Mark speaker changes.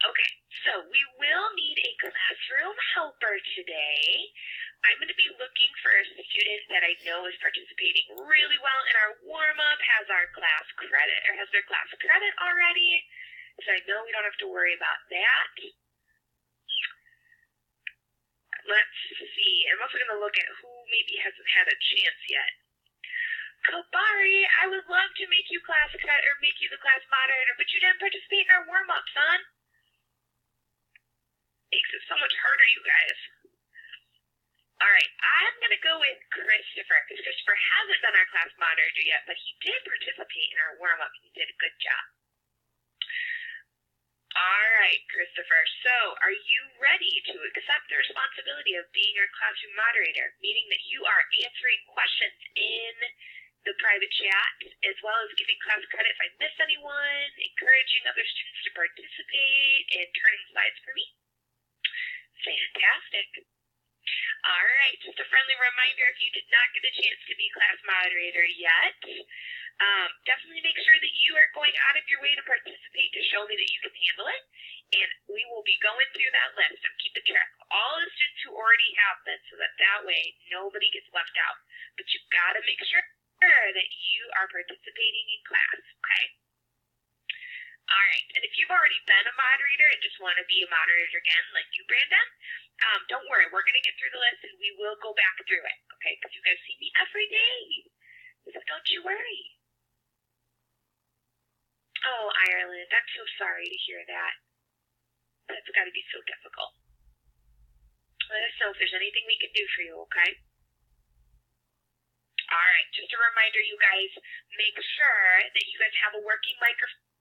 Speaker 1: Okay, so we will need a classroom helper today. I'm going to be looking for a student that I know is participating really well in our warm-up, has their class credit already, so I know we don't have to worry about that. Let's see. I'm also going to look at who maybe hasn't had a chance yet. Kabari, I would love to make you make you the class moderator, but you didn't participate in our warm-up, son. Makes it so much harder, you guys. Alright, I'm going to go with Christopher, because Christopher hasn't been our class moderator yet, but he did participate in our warm-up, and he did a good job. Alright, Christopher, so are you ready to accept the responsibility of being our classroom moderator, meaning that you are answering questions in the private chat, as well as giving class credit if I miss anyone, encouraging other students to participate, and turning slides for me? Fantastic. Alright, just a friendly reminder, if you did not get a chance to be class moderator yet, definitely make sure that you are going out of your way to participate to show me that you can handle it, and we will be going through that list and keeping track of all the students who already have been, so that way nobody gets left out. But you've got to make sure that you are participating in class, okay? Alright, and if you've already been a moderator and just want to be a moderator again, like you, Brandon, don't worry, we're going to get through the list and we will go back through it, okay? Because you guys see me every day, so don't you worry. Oh, Ireland, I'm so sorry to hear that. That's got to be so difficult. Let us know if there's anything we can do for you, okay? Alright, just a reminder, you guys, make sure that you guys have a working microphone